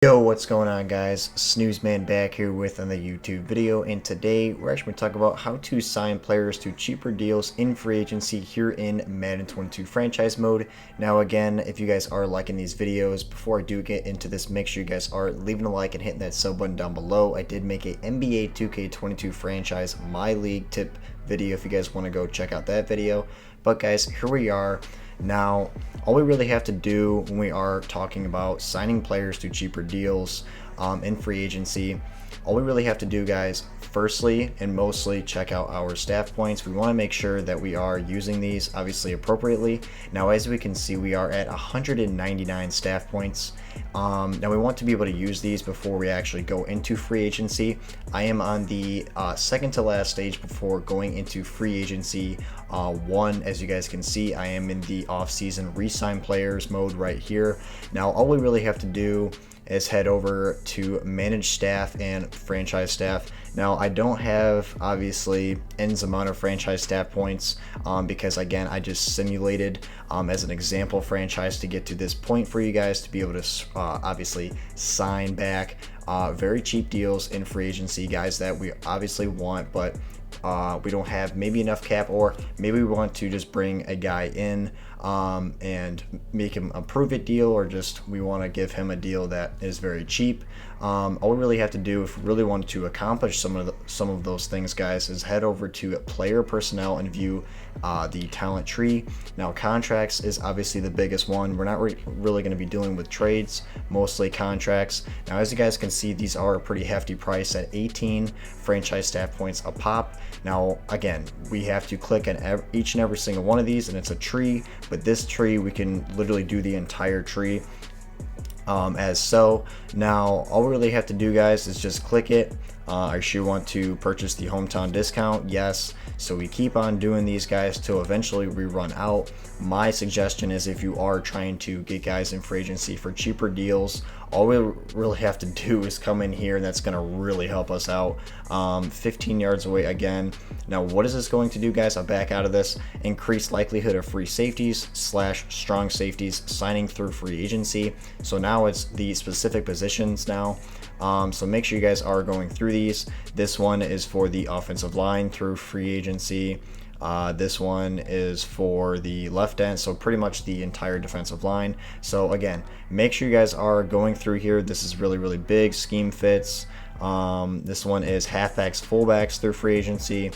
Yo, what's going on, guys? Snoozman back here with another YouTube video, and today we're actually going to talk about how to sign players to cheaper deals in free agency here in Madden 22 franchise mode. Now again, if you guys are liking these videos, before I do get into this, make sure you guys are leaving a like and hitting that sub button down below. I did make a NBA 2K22 franchise My League tip video if you guys want to go check out that video. But guys, here we are. Now, all we really have to do when we are talking about signing players to cheaper deals in free agency, all we really have to do, guys, firstly and mostly check out our staff points. We want to make sure that we are using these obviously appropriately. Now, as we can see, we are at 199 staff points. Now we want to be able to use these before we actually go into free agency. I am on the second to last stage before going into free agency one. As you guys can see, I am in the off-season re-sign players mode right here. Now all we really have to do is head over to manage staff and franchise staff. Now I don't have obviously N's amount of franchise staff points because again I just simulated as an example franchise to get to this point for you guys to be able to obviously sign back very cheap deals in free agency, guys that we obviously want, but we don't have maybe enough cap, or maybe we want to just bring a guy in and make him a prove it deal, or just we want to give him a deal that is very cheap. All we really have to do if we really want to accomplish some of those things, guys, is head over to player personnel and view the talent tree. Now contracts is obviously the biggest one. We're not really going to be dealing with trades, mostly contracts. Now as you guys can see, these are a pretty hefty price at 18 franchise staff points a pop. Now again, we have to click on each and every single one of these, and it's a tree, but this tree we can literally do the entire tree as so. Now all we really have to do, guys, is just click it. I sure want to purchase the hometown discount, yes. So we keep on doing these, guys, till eventually we run out. My suggestion is if you are trying to get guys in free agency for cheaper deals, all we really have to do is come in here, and that's going to really help us out. 15 yards away again. Now what is this going to do, guys? I'll back out of this. Increased likelihood of free safeties / strong safeties signing through free agency. So now it's the specific positions now. So make sure you guys are going through these. This one is for the offensive line through free agency. This one is for the left end, so pretty much the entire defensive line. So again, make sure you guys are going through here. This is really big. Scheme fits. This one is halfbacks, fullbacks through free agency.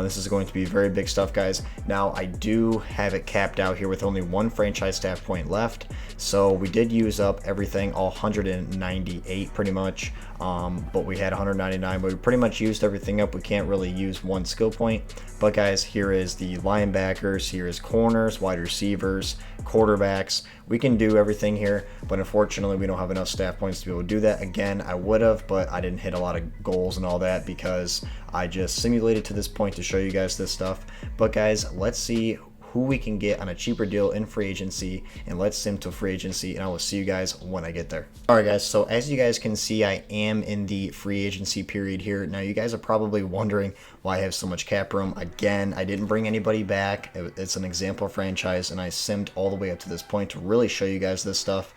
This is going to be very big stuff, guys. Now I do have it capped out here with only one franchise staff point left, so we did use up everything, all 198 pretty much, but we had 199, but we pretty much used everything up. We can't really use one skill point. But guys, here is the linebackers, here is corners, wide receivers, quarterbacks. We can do everything here, but unfortunately we don't have enough staff points to be able to do that. Again, I would have, but I didn't hit a lot of goals and all that because I just simulated to this point to show you guys this stuff. But guys, let's see who we can get on a cheaper deal in free agency, and let's sim to free agency, and I will see you guys when I get there. Alright guys, so as you guys can see, I am in the free agency period here. Now you guys are probably wondering why I have so much cap room. Again, I didn't bring anybody back. It's an example franchise, and I simmed all the way up to this point to really show you guys this stuff.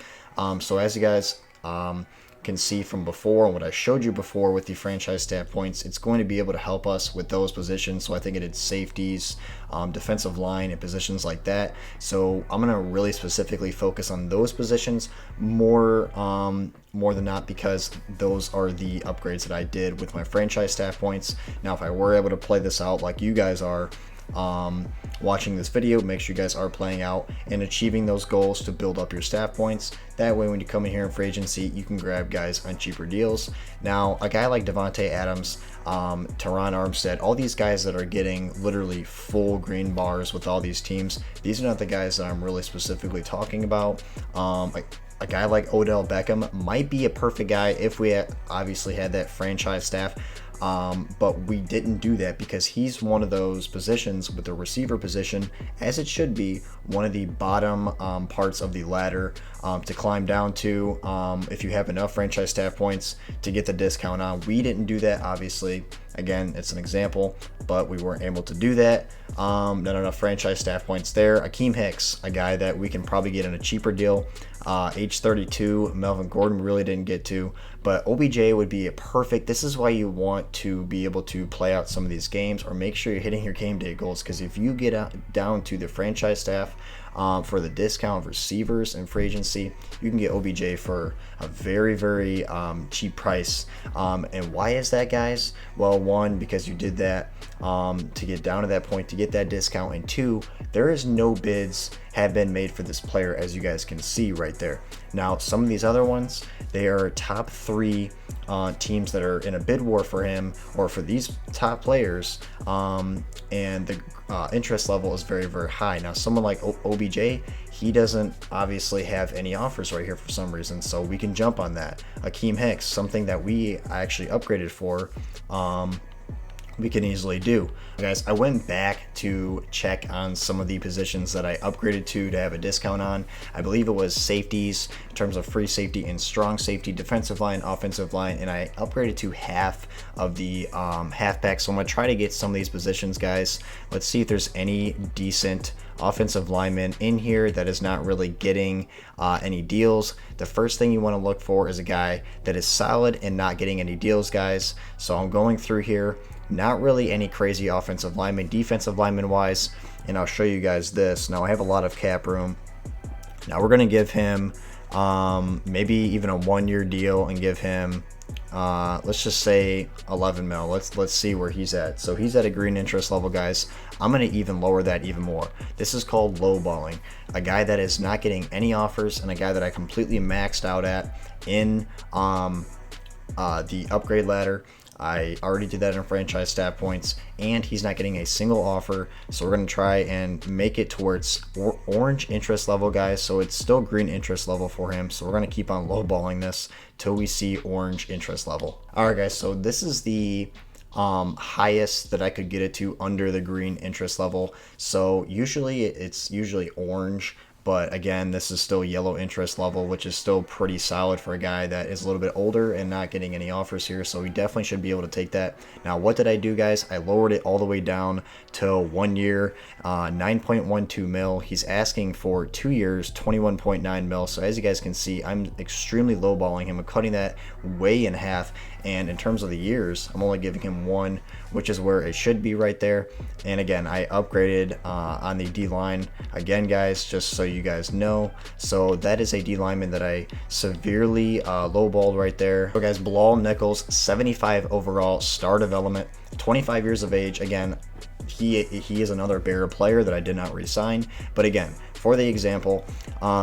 So as you guys can see from before, what I showed you before with the franchise stat points, it's going to be able to help us with those positions. So I think it did safeties, defensive line, and positions like that. So I'm going to really specifically focus on those positions more than not, because those are the upgrades that I did with my franchise staff points. Now if I were able to play this out like you guys are watching this video, make sure you guys are playing out and achieving those goals to build up your staff points. That way when you come in here in free agency, you can grab guys on cheaper deals. Now a guy like Devontae Adams, Teron Armstead, all these guys that are getting literally full green bars with all these teams, these are not the guys that I'm really specifically talking about. A guy like Odell Beckham might be a perfect guy if we obviously had that franchise staff. But we didn't do that because he's one of those positions with the receiver position, as it should be, one of the bottom parts of the ladder to climb down to if you have enough franchise staff points to get the discount on. We didn't do that, obviously. Again, it's an example, but we weren't able to do that. Not enough franchise staff points there. Akeem Hicks, a guy that we can probably get in a cheaper deal. Age 32, Melvin Gordon really didn't get to, but OBJ would be a perfect. This is why you want to be able to play out some of these games, or make sure you're hitting your game day goals, because if you get down to the franchise staff for the discount of receivers and free agency, you can get OBJ for a very, very cheap price. And why is that, guys? Well, one, because you did that to get down to that point, to get that discount, and two, there is no bids have been made for this player, as you guys can see right there. Now, some of these other ones, they are top 3 teams that are in a bid war for him, or for these top players, and the interest level is very, very high. Now, someone like OBJ, he doesn't obviously have any offers right here for some reason, so we can jump on that. Akeem Hicks, something that we actually upgraded for, we can easily do. Guys, I went back to check on some of the positions that I upgraded to have a discount on. I believe it was safeties, in terms of free safety and strong safety, defensive line, offensive line, and I upgraded to half of the halfback. So I'm gonna try to get some of these positions, guys. Let's see if there's any decent offensive lineman in here that is not really getting any deals. The first thing you want to look for is a guy that is solid and not getting any deals, guys. So I'm going through here. Not really any crazy offensive lineman, defensive lineman wise, and I'll show you guys this. Now I have a lot of cap room. Now we're gonna give him maybe even a 1-year deal and give him let's just say 11 mil. Let's see where he's at. So he's at a green interest level, guys. I'm gonna even lower that even more. This is called lowballing. A guy that is not getting any offers, and a guy that I completely maxed out at in the upgrade ladder. I already did that in franchise stat points, and he's not getting a single offer. So we're going to try and make it towards orange interest level, guys. So it's still green interest level for him. So we're going to keep on lowballing this till we see orange interest level. All right, guys. So this is the highest that I could get it to under the green interest level. So usually it's orange. But again, this is still yellow interest level, which is still pretty solid for a guy that is a little bit older and not getting any offers here. So we definitely should be able to take that. Now, what did I do, guys? I lowered it all the way down to 1 year, 9.12 mil. He's asking for 2 years, 21.9 mil. So as you guys can see, I'm extremely lowballing him. I'm cutting that way in half. And in terms of the years, I'm only giving him 1, which is where it should be right there. And again, I upgraded on the D line again, guys, just so you guys know. So that is a D lineman that I severely lowballed right there. So guys, Bilal Nichols, 75 overall, star development, 25 years of age. Again, he is another bearer player that I did not re-sign. But again, for the example,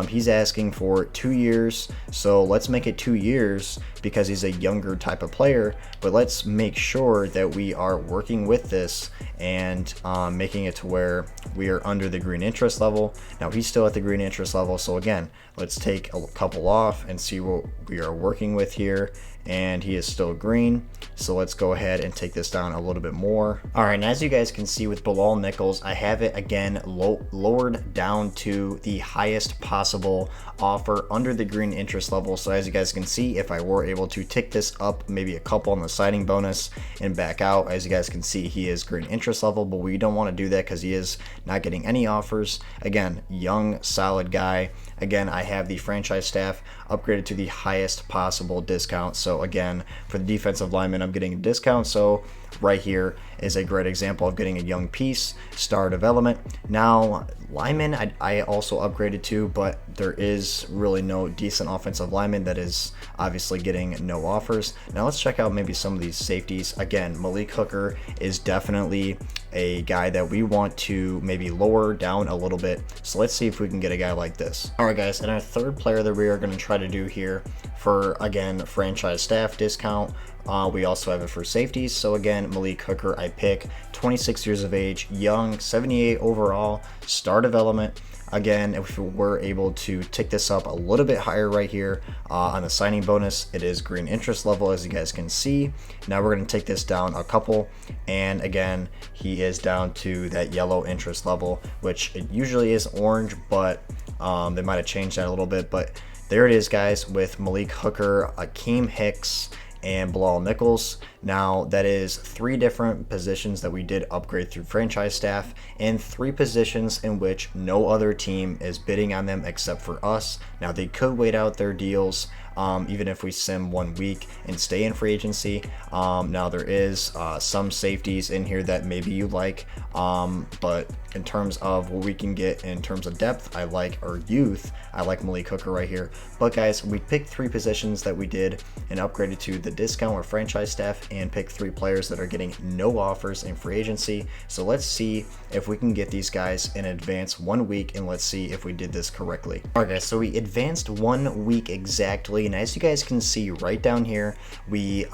he's asking for 2 years. So let's make it 2 years because he's a younger type of player. But let's make sure that we are working with this and making it to where we are under the green interest level. Now he's still at the green interest level. So again, let's take a couple off and see what we are working with here. And he is still green. So let's go ahead and take this down a little bit more. All right, and as you guys can see with Bilal Nichols, I have it again lowered down to the highest possible offer under the green interest level. So as you guys can see, if I were able to tick this up maybe a couple on the signing bonus and back out, as you guys can see, he is green interest level, but we don't want to do that because he is not getting any offers. Again, young, solid guy. Again, I have the franchise staff upgraded to the highest possible discount. So again, for the defensive lineman, I'm getting a discount. So right here is a great example of getting a young piece, star development. Now, lineman, I also upgraded to, but there is really no decent offensive lineman that is obviously getting no offers. Now let's check out maybe some of these safeties. Again, Malik Hooker is definitely a guy that we want to maybe lower down a little bit. So let's see if we can get a guy like this. All right, guys, and our third player that we are going to try to do here for, again, franchise staff discount, we also have it for safeties. So again, Malik Hooker, I pick 26 years of age, young, 78 overall, star development. Again, if we're able to tick this up a little bit higher right here on the signing bonus, it is green interest level, as you guys can see. Now we're going to take this down a couple, and again, he is down to that yellow interest level, which it usually is orange, but they might have changed that a little bit. But there it is, guys, with Malik Hooker, Akeem Hicks, and Bilal Nichols. Now, that is 3 different positions that we did upgrade through franchise staff, and 3 positions in which no other team is bidding on them except for us. Now, they could wait out their deals, even if we sim 1 week and stay in free agency. Now, there is some safeties in here that maybe you like, but in terms of what we can get in terms of depth, I like our youth. I like Malik Hooker right here. But guys, we picked 3 positions that we did and upgraded to the discount or franchise staff, and picked 3 players that are getting no offers in free agency. So let's see if we can get these guys in advance 1 week, and let's see if we did this correctly. Alright guys, so we advanced 1 week exactly, and as you guys can see right down here, we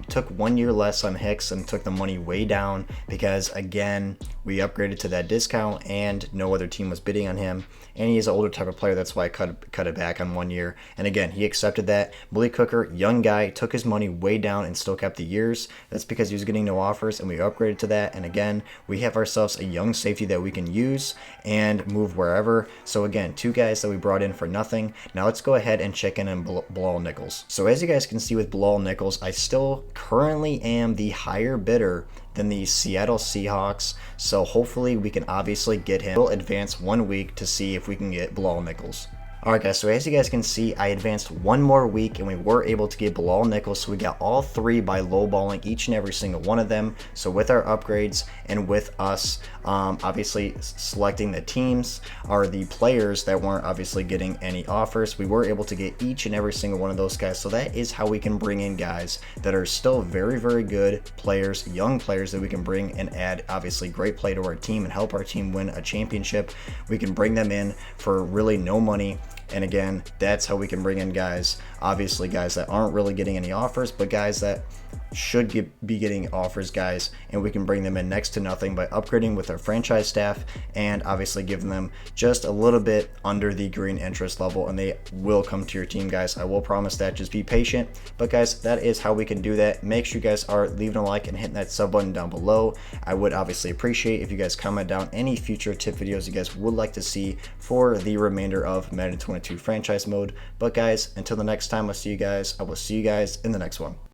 took 1 year less on Hicks and took the money way down because, again, we upgraded to that discount and no other team was bidding on him, and he's an older type of player. That's why I cut it back on 1 year, and again, he accepted that. Malik Hooker, young guy, took his money way down and still kept the years. That's because he was getting no offers, and we upgraded to that. And again, we have ourselves a young safety that we can use and move wherever. So again, 2 guys that we brought in for nothing. Now let's go ahead and check in on Bilal Nichols. So as you guys can see with Bilal Nichols, I still currently am the higher bidder than the Seattle Seahawks, so hopefully we can obviously get him. We'll advance 1 week to see if we can get Bilal Nichols. Alright guys, so as you guys can see, I advanced 1 more week and we were able to get Bilal Nichols, so we got all 3 by lowballing each and every single one of them. So with our upgrades and with us obviously selecting the teams or the players that weren't obviously getting any offers, we were able to get each and every single one of those guys. So that is how we can bring in guys that are still very, very good players, young players that we can bring and add obviously great play to our team and help our team win a championship. We can bring them in for really no money. And again, that's how we can bring in guys, obviously guys that aren't really getting any offers, but guys that should be getting offers, guys, and we can bring them in next to nothing by upgrading with our franchise staff and obviously giving them just a little bit under the green interest level, and they will come to your team, guys. I will promise that. Just be patient. But guys, that is how we can do that. Make sure you guys are leaving a like and hitting that sub button down below. I would obviously appreciate if you guys comment down any future tip videos you guys would like to see for the remainder of Madden 22 franchise mode. But guys, until the next time I will see you guys in the next one.